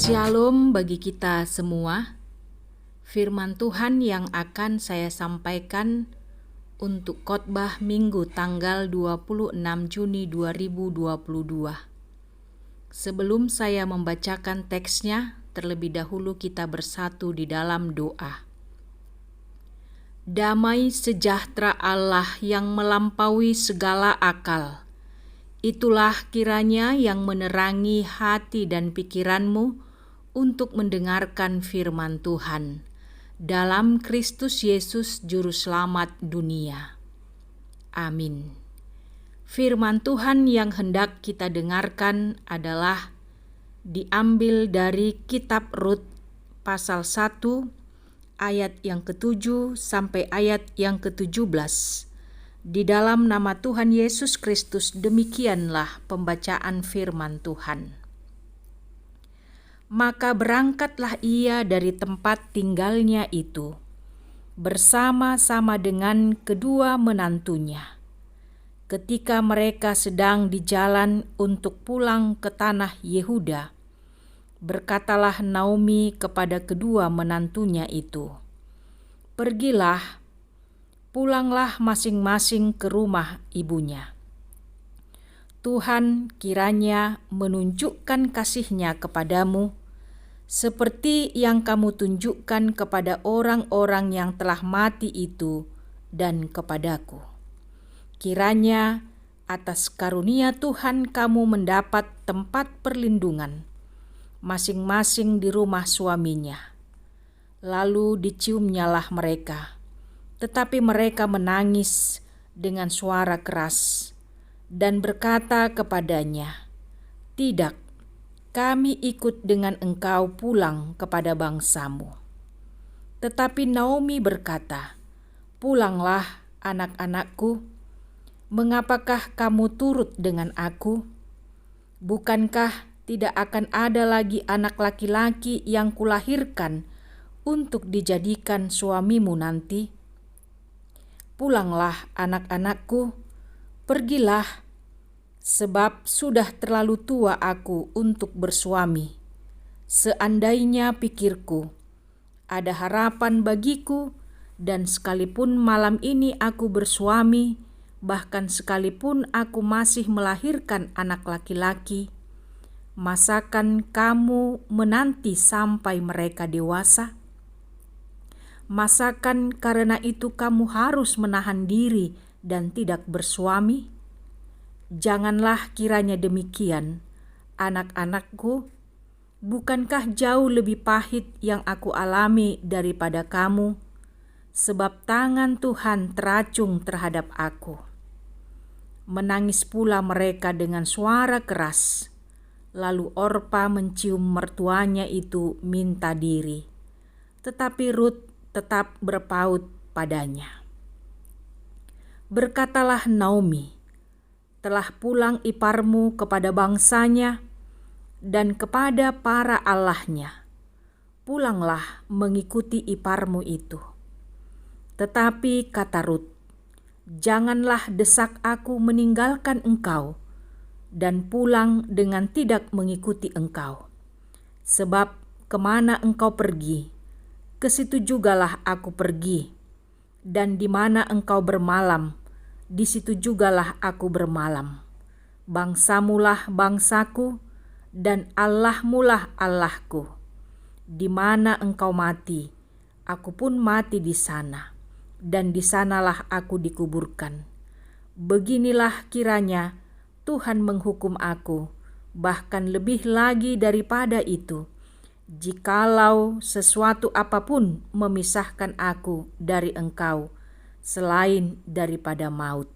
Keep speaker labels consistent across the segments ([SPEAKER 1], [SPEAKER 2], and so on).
[SPEAKER 1] Shalom bagi kita semua. Firman Tuhan yang akan saya sampaikan untuk khotbah Minggu tanggal 26 Juni 2022. Sebelum saya membacakan teksnya, terlebih dahulu kita bersatu di dalam doa. Damai sejahtera Allah yang melampaui segala akal, itulah kiranya yang menerangi hati dan pikiranmu untuk mendengarkan firman Tuhan dalam Kristus Yesus Juru Selamat dunia. Amin. Firman Tuhan yang hendak kita dengarkan adalah diambil dari kitab Rut pasal 1 ayat yang ke-7 sampai ayat yang ke-17. Di dalam nama Tuhan Yesus Kristus, demikianlah pembacaan firman Tuhan. Maka berangkatlah ia dari tempat tinggalnya itu, bersama-sama dengan kedua menantunya. Ketika mereka sedang di jalan untuk pulang ke tanah Yehuda, berkatalah Naomi kepada kedua menantunya itu, "Pergilah, pulanglah masing-masing ke rumah ibunya. Tuhan kiranya menunjukkan kasih-Nya kepadamu, seperti yang kamu tunjukkan kepada orang-orang yang telah mati itu dan kepadaku. Kiranya atas karunia Tuhan kamu mendapat tempat perlindungan, masing-masing di rumah suaminya." Lalu diciumnyalah mereka. Tetapi mereka menangis dengan suara keras dan berkata kepadanya, "Tidak, kami ikut dengan engkau pulang kepada bangsamu." Tetapi Naomi berkata, "Pulanglah, anak-anakku. Mengapakah kamu turut dengan aku? Bukankah tidak akan ada lagi anak laki-laki yang kulahirkan untuk dijadikan suamimu nanti? Pulanglah, anak-anakku, pergilah, sebab sudah terlalu tua aku untuk bersuami. Seandainya pikirku, ada harapan bagiku, dan sekalipun malam ini aku bersuami, bahkan sekalipun aku masih melahirkan anak laki-laki, masakan kamu menanti sampai mereka dewasa? Masakan karena itu kamu harus menahan diri dan tidak bersuami? Janganlah kiranya demikian, anak-anakku. Bukankah jauh lebih pahit yang aku alami daripada kamu? Sebab tangan Tuhan teracung terhadap aku." Menangis pula mereka dengan suara keras. Lalu Orpa mencium mertuanya itu minta diri. Tetapi Rut tetap berpaut padanya. Berkatalah Naomi, "Telah pulang iparmu kepada bangsanya dan kepada para allahnya. Pulanglah mengikuti iparmu itu." Tetapi kata Rut, "Janganlah desak aku meninggalkan engkau dan pulang dengan tidak mengikuti engkau. Sebab kemana engkau pergi, ke situ jugalah aku pergi, dan di mana engkau bermalam, di situ jugalah aku bermalam. Bangsamulah bangsaku, dan Allahmulah Allahku. Di mana engkau mati, aku pun mati di sana, dan di sanalah aku dikuburkan. Beginilah kiranya Tuhan menghukum aku, bahkan lebih lagi daripada itu, jikalau sesuatu apapun memisahkan aku dari engkau, selain daripada maut."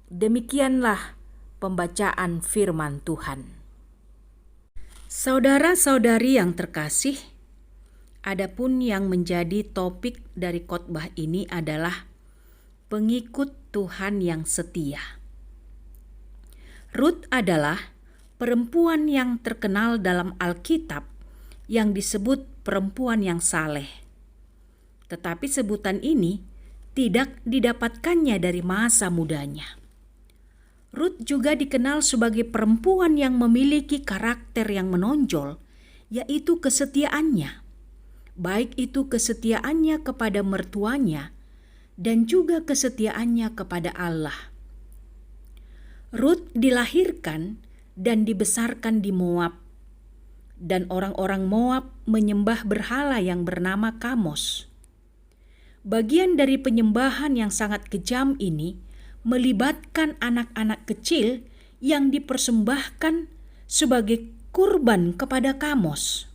[SPEAKER 1] Demikianlah pembacaan firman Tuhan. Saudara-saudari yang terkasih, adapun yang menjadi topik dari khotbah ini adalah pengikut Tuhan yang setia. Rut adalah perempuan yang terkenal dalam Alkitab yang disebut perempuan yang saleh. Tetapi sebutan ini tidak didapatkannya dari masa mudanya. Rut juga dikenal sebagai perempuan yang memiliki karakter yang menonjol yaitu kesetiaannya, baik itu kesetiaannya kepada mertuanya dan juga kesetiaannya kepada Allah. Rut dilahirkan dan dibesarkan di Moab, dan orang-orang Moab menyembah berhala yang bernama Kamos. Bagian dari penyembahan yang sangat kejam ini melibatkan anak-anak kecil yang dipersembahkan sebagai kurban kepada Kamos.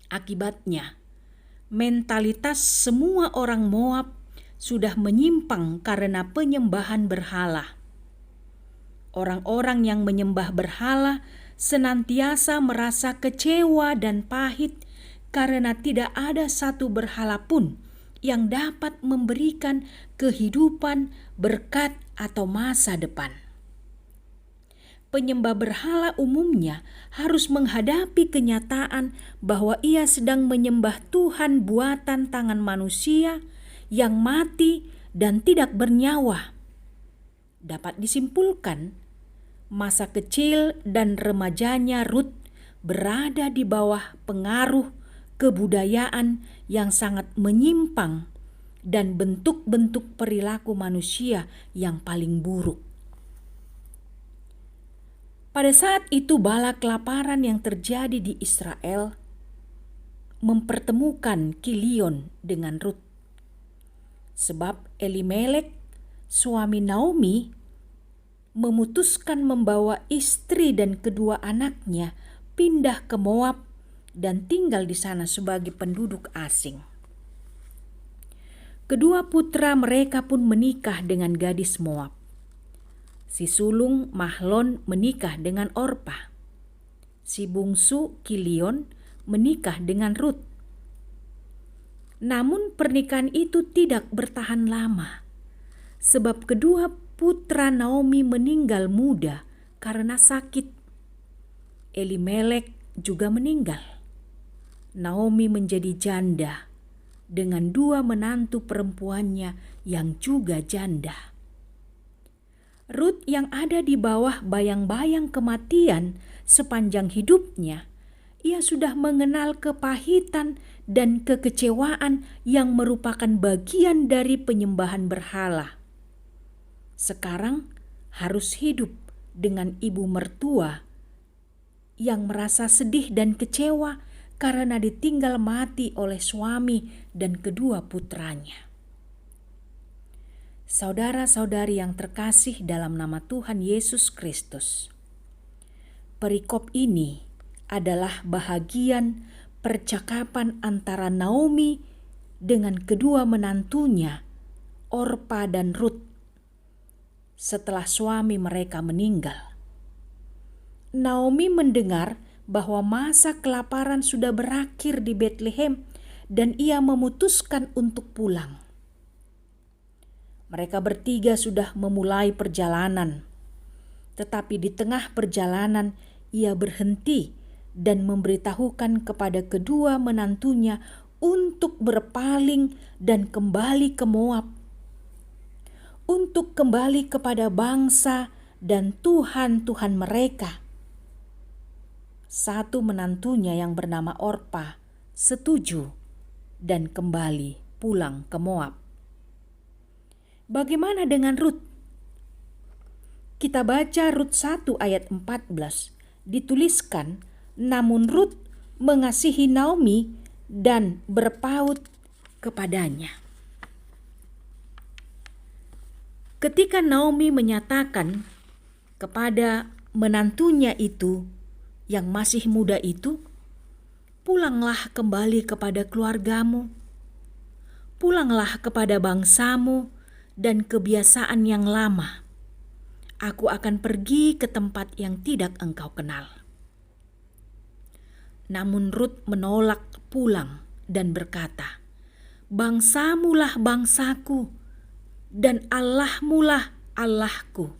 [SPEAKER 1] Akibatnya, mentalitas semua orang Moab sudah menyimpang karena penyembahan berhala. Orang-orang yang menyembah berhala senantiasa merasa kecewa dan pahit karena tidak ada satu berhala pun yang dapat memberikan kehidupan, berkat, atau masa depan. Penyembah berhala umumnya harus menghadapi kenyataan bahwa ia sedang menyembah Tuhan buatan tangan manusia yang mati dan tidak bernyawa. Dapat disimpulkan, masa kecil dan remajanya Rut berada di bawah pengaruh kebudayaan yang sangat menyimpang dan bentuk-bentuk perilaku manusia yang paling buruk. Pada saat itu bala kelaparan yang terjadi di Israel mempertemukan Kilion dengan Rut. Sebab Elimelek, suami Naomi, memutuskan membawa istri dan kedua anaknya pindah ke Moab dan tinggal di sana sebagai penduduk asing. Kedua putra mereka pun menikah dengan gadis Moab. Si sulung Mahlon menikah dengan Orpa. Si bungsu Kilion menikah dengan Rut. Namun pernikahan itu tidak bertahan lama, sebab kedua putra Naomi meninggal muda karena sakit. Elimelek juga meninggal. Naomi menjadi janda dengan dua menantu perempuannya yang juga janda. Rut yang ada di bawah bayang-bayang kematian sepanjang hidupnya, ia sudah mengenal kepahitan dan kekecewaan yang merupakan bagian dari penyembahan berhala. Sekarang harus hidup dengan ibu mertua yang merasa sedih dan kecewa karena ditinggal mati oleh suami dan kedua putranya. Saudara-saudari yang terkasih dalam nama Tuhan Yesus Kristus, perikop ini adalah bahagian percakapan antara Naomi dengan kedua menantunya, Orpa dan Rut, setelah suami mereka meninggal. Naomi mendengar bahwa masa kelaparan sudah berakhir di Betlehem dan ia memutuskan untuk pulang. Mereka bertiga sudah memulai perjalanan, tetapi di tengah perjalanan ia berhenti dan memberitahukan kepada kedua menantunya untuk berpaling dan kembali ke Moab, untuk kembali kepada bangsa dan Tuhan-Tuhan mereka. Satu menantunya yang bernama Orpa setuju dan kembali pulang ke Moab. Bagaimana dengan Rut? Kita baca Rut 1 ayat 14, dituliskan, namun Rut mengasihi Naomi dan berpaut kepadanya. Ketika Naomi menyatakan kepada menantunya itu yang masih muda itu, pulanglah kembali kepada keluargamu, pulanglah kepada bangsamu dan kebiasaan yang lama. Aku akan pergi ke tempat yang tidak engkau kenal. Namun Rut menolak pulang dan berkata, bangsamulah bangsaku dan Allahmulah Allahku.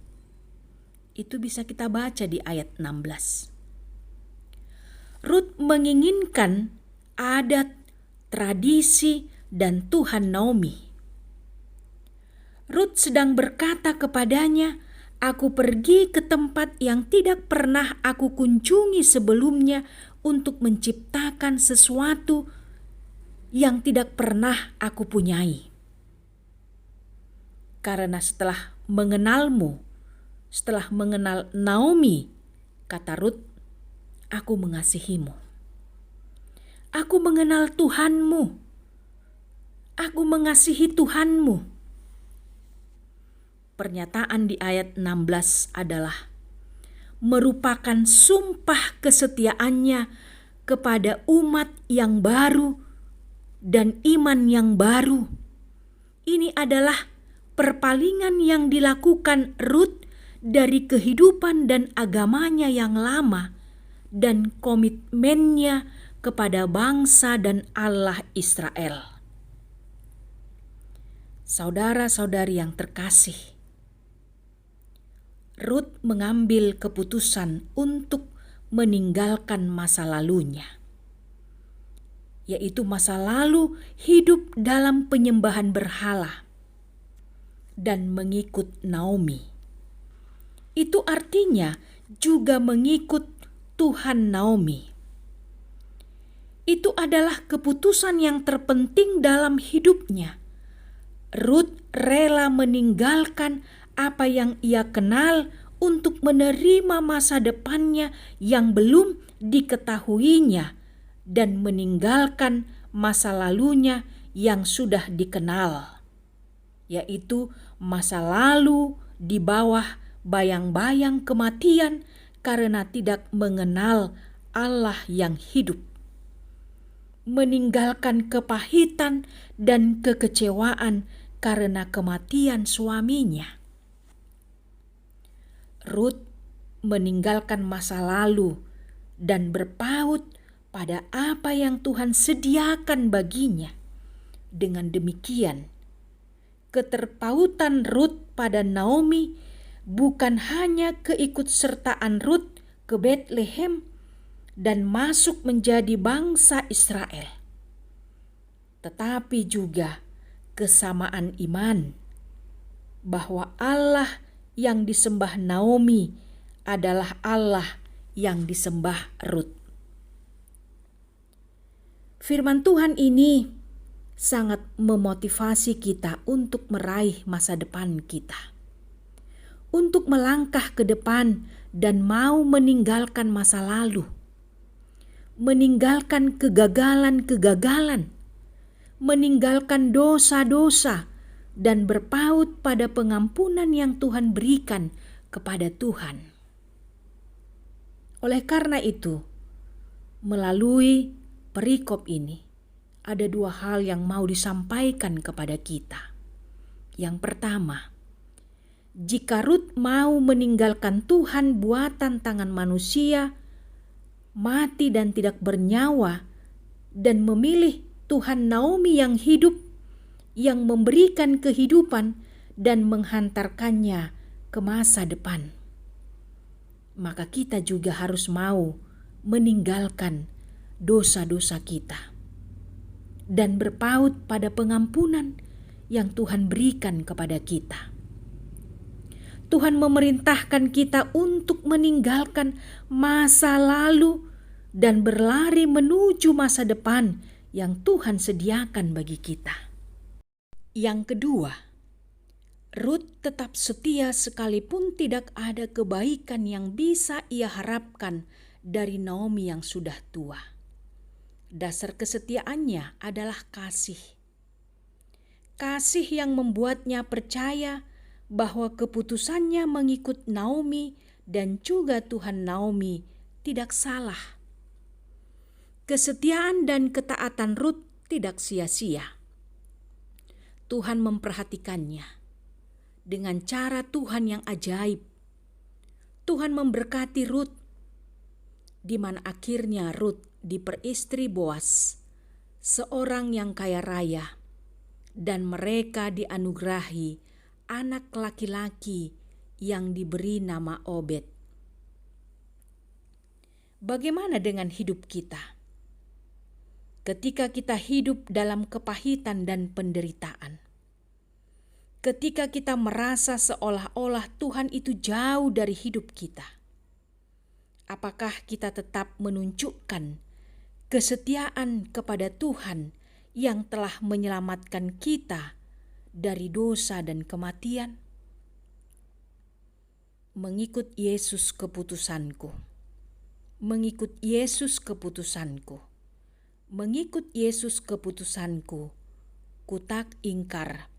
[SPEAKER 1] Itu bisa kita baca di ayat 16. Rut menginginkan adat, tradisi, dan Tuhan Naomi. Rut sedang berkata kepadanya, aku pergi ke tempat yang tidak pernah aku kunjungi sebelumnya untuk menciptakan sesuatu yang tidak pernah aku punyai. Karena setelah mengenalmu, setelah mengenal Naomi, kata Rut, aku mengasihimu. Aku mengenal Tuhanmu. Aku mengasihi Tuhanmu. Pernyataan di ayat 16 adalah merupakan sumpah kesetiaannya kepada umat yang baru dan iman yang baru. Ini adalah perpalingan yang dilakukan Rut dari kehidupan dan agamanya yang lama dan komitmennya kepada bangsa dan Allah Israel. Saudara-saudari yang terkasih, Rut mengambil keputusan untuk meninggalkan masa lalunya, yaitu masa lalu hidup dalam penyembahan berhala, dan mengikut Naomi. Itu artinya juga mengikut Tuhan Naomi. Itu adalah keputusan yang terpenting dalam hidupnya. Rut rela meninggalkan apa yang ia kenal untuk menerima masa depannya yang belum diketahuinya dan meninggalkan masa lalunya yang sudah dikenal, yaitu masa lalu di bawah bayang-bayang kematian karena tidak mengenal Allah yang hidup. Meninggalkan kepahitan dan kekecewaan karena kematian suaminya. Rut meninggalkan masa lalu dan berpaut pada apa yang Tuhan sediakan baginya. Dengan demikian, keterpautan Rut pada Naomi bukan hanya keikutsertaan Rut ke Betlehem dan masuk menjadi bangsa Israel, tetapi juga kesamaan iman bahwa Allah yang disembah Naomi adalah Allah yang disembah Rut. Firman Tuhan ini sangat memotivasi kita untuk meraih masa depan kita, untuk melangkah ke depan dan mau meninggalkan masa lalu, meninggalkan kegagalan-kegagalan, meninggalkan dosa-dosa, dan berpaut pada pengampunan yang Tuhan berikan kepada Tuhan. Oleh karena itu, melalui perikop ini, ada dua hal yang mau disampaikan kepada kita. Yang pertama, jika Rut mau meninggalkan Tuhan buatan tangan manusia, mati dan tidak bernyawa, dan memilih Tuhan Naomi yang hidup, yang memberikan kehidupan dan menghantarkannya ke masa depan, maka kita juga harus mau meninggalkan dosa-dosa kita dan berpaut pada pengampunan yang Tuhan berikan kepada kita. Tuhan memerintahkan kita untuk meninggalkan masa lalu dan berlari menuju masa depan yang Tuhan sediakan bagi kita. Yang kedua, Rut tetap setia sekalipun tidak ada kebaikan yang bisa ia harapkan dari Naomi yang sudah tua. Dasar kesetiaannya adalah kasih. Kasih yang membuatnya percaya bahwa keputusannya mengikut Naomi dan juga Tuhan Naomi tidak salah. Kesetiaan dan ketaatan Rut tidak sia-sia. Tuhan memperhatikannya dengan cara Tuhan yang ajaib. Tuhan memberkati Rut, di mana akhirnya Rut diperistri Boas, seorang yang kaya raya, dan mereka dianugerahi anak laki-laki yang diberi nama Obed. Bagaimana dengan hidup kita? Ketika kita hidup dalam kepahitan dan penderitaan, ketika kita merasa seolah-olah Tuhan itu jauh dari hidup kita, Apakah kita tetap menunjukkan kesetiaan kepada Tuhan yang telah menyelamatkan kita dari dosa dan kematian? Mengikut Yesus keputusanku. Mengikut Yesus keputusanku. Mengikut Yesus keputusanku. Kutak ingkar.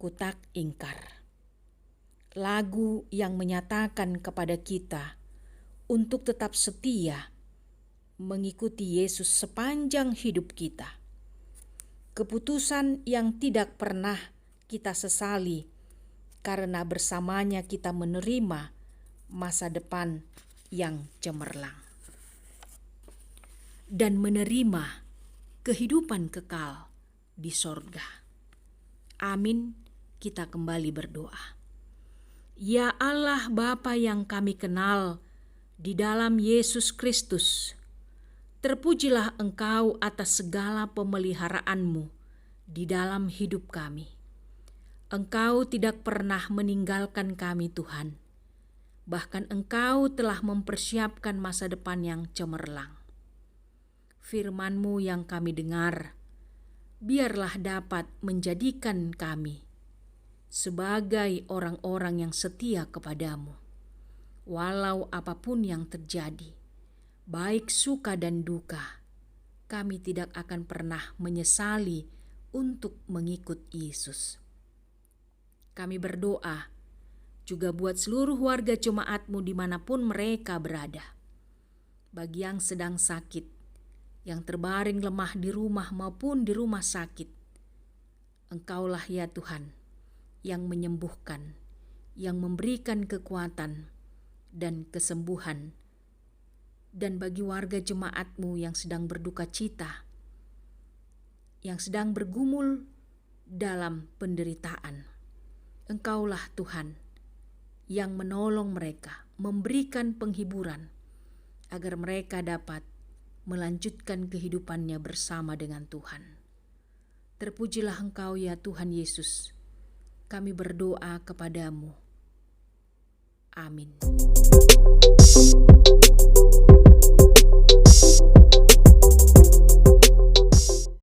[SPEAKER 1] Kutak ingkar. Lagu yang menyatakan kepada kita untuk tetap setia mengikuti Yesus sepanjang hidup kita. Keputusan yang tidak pernah kita sesali karena bersamanya kita menerima masa depan yang cemerlang dan menerima kehidupan kekal di sorga. Amin. Kita kembali berdoa. Ya Allah Bapa yang kami kenal di dalam Yesus Kristus, terpujilah Engkau atas segala pemeliharaan-Mu di dalam hidup kami. Engkau tidak pernah meninggalkan kami, Tuhan. Bahkan Engkau telah mempersiapkan masa depan yang cemerlang. Firman-Mu yang kami dengar, biarlah dapat menjadikan kami sebagai orang-orang yang setia kepadamu. Walau apapun yang terjadi, baik suka dan duka, kami tidak akan pernah menyesali untuk mengikut Yesus. Kami berdoa juga buat seluruh warga jemaat-Mu dimanapun mereka berada. Bagi yang sedang sakit, yang terbaring lemah di rumah maupun di rumah sakit, Engkaulah ya Tuhan yang menyembuhkan, yang memberikan kekuatan dan kesembuhan. Dan bagi warga jemaat-Mu yang sedang berduka cita, yang sedang bergumul dalam penderitaan, Engkaulah Tuhan yang menolong mereka, memberikan penghiburan agar mereka dapat melanjutkan kehidupannya bersama dengan Tuhan. Terpujilah Engkau ya Tuhan Yesus. Kami berdoa kepadamu. Amin.